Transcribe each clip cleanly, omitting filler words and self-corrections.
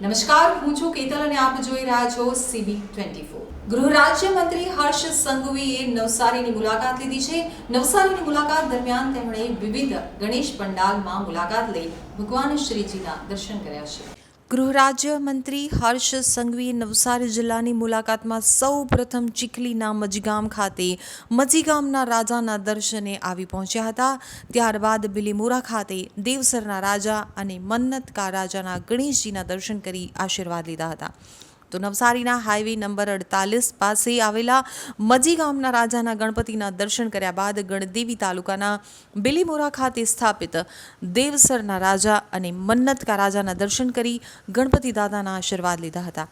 નમસ્કાર, હું છું કેતલ અને આપ જોઈ રહ્યા છો CB24। ગૃહ રાજ્ય મંત્રી હર્ષ સંઘવીએ નવસારીની મુલાકાત લીધી છે। નવસારીની મુલાકાત દરમિયાન તેમણે વિવિધ ગણેશ પંડાલમાં મુલાકાત લઈ ભગવાન શ્રીજીના દર્શન કર્યા છે। ગૃહ રાજ્ય મંત્રી હર્ષ સંઘવીએ નવસારી જિલ્લાની મુલાકાતમાં સૌ પ્રથમ ચીખલીના મજીગામ ખાતે મજીગામના રાજાના દર્શને આવી પહોંચ્યા હતા। ત્યારબાદ બિલીમોરા ખાતે દેવસરના રાજા અને મન્નતકા રાજાના ગણેશજીના દર્શન કરી આશીર્વાદ લીધા હતા। તો નવસારીના હાઈવે નંબર 48 પાસે આવેલા મજીગામના રાજાના ગણપતિના દર્શન કર્યા બાદ ગણદેવી તાલુકાના બિલીમોરા ખાતે સ્થાપિત દેવસરના રાજા અને મન્નતકા રાજાના દર્શન કરી ગણપતિ દાદાના આશીર્વાદ લીધા હતા।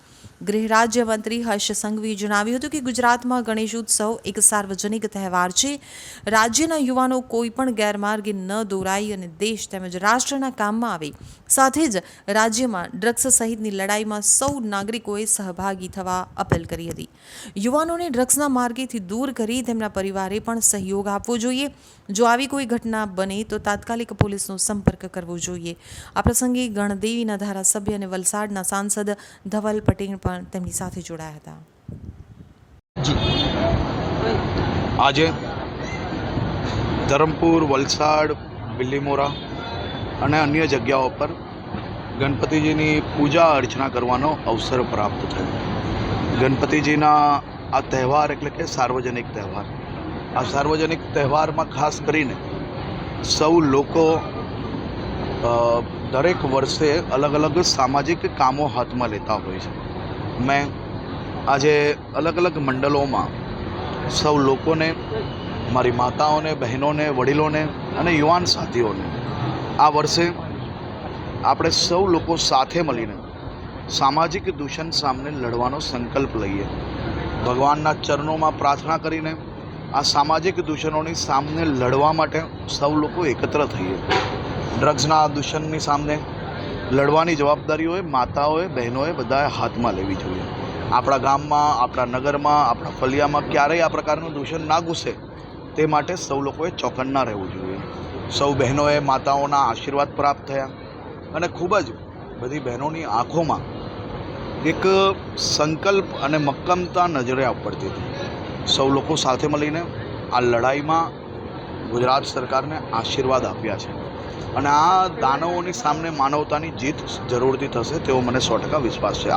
ગૃહ રાજ્યમંત્રી હર્ષ સંઘવીએ જણાવ્યું હતું કે ગુજરાતમાં ગણેશ ઉત્સવ એક સાર્વજનિક તહેવાર છે। રાજ્યના યુવાનો કોઈ પણ ગેરમાર્ગે ન દોરાય અને દેશ તેમજ રાષ્ટ્રના કામમાં આવે, સાથે જ રાજ્યમાં ડ્રગ્સ સહિતની લડાઈમાં સૌ નાગરિકોએ સહભાગી થવા અપીલ કરી હતી। યુવાનોને ડ્રગ્સના માર્ગેથી દૂર કરી તેમના પરિવારે પણ સહયોગ આપવો જોઈએ। જો આવી કોઈ ઘટના બને તો તાત્કાલિક પોલીસનો સંપર્ક કરવો જોઈએ। આ પ્રસંગે ગણદેવીના ધારાસભ્ય અને વલસાડના સાંસદ ધવલ પટેલ પણ તેમની સાથે જોડાયા હતા। આજે ધરમપુર, વલસાડ, બિલીમોરા અને અન્ય જગ્યાઓ પર ગણપતિજીની પૂજા અર્ચના કરવાનો અવસર પ્રાપ્ત થયો। ગણપતિજીના આ તહેવાર એટલે કે સાર્વજનિક તહેવાર, આ સાર્વજનિક તહેવારમાં ખાસ કરીને સૌ લોકો દરેક વર્ષે અલગ અલગ સામાજિક કામો હાથમાં લેતા હોય છે। મેં આજે અલગ અલગ મંડળોમાં સૌ લોકોને, મારી માતાઓને, બહેનોને, વડીલોને અને યુવાન સાથીઓને આ વર્ષે આપણે સૌ લોકો સાથે મળીને સામાજિક દૂષણ સામે લડવાનો સંકલ્પ લઈએ। ભગવાનના ચરણોમાં પ્રાર્થના કરીને આ સામાજિક દૂષણોની સામે લડવા માટે સૌ લોકો એકત્ર થઈએ। ડ્રગ્સના દૂષણની સામે લડવાની જવાબદારીઓએ માતાઓએ, બહેનોએ બધાએ હાથમાં લેવી જોઈએ। આપણા ગામમાં, આપણા નગરમાં, આપણા ફળિયામાં ક્યારેય આ પ્રકારનું દૂષણ ના ઘૂસે તે માટે સૌ લોકોએ ચોકન્ના રહેવું જોઈએ। સૌ બહેનોએ, માતાઓના આશીર્વાદ પ્રાપ્ત થયા અને ખૂબ જ બધી બહેનોની આંખોમાં એક સંકલ્પ અને મક્કમતા નજરે પડતી હતી। સૌ લોકો સાથે મળીને આ લડાઈમાં ગુજરાત સરકારને આશીર્વાદ આપ્યા છે અને આ દાનવોની સામે માનવતાની જીત જરૂરથી થશે તેવો મને 100% વિશ્વાસ છે।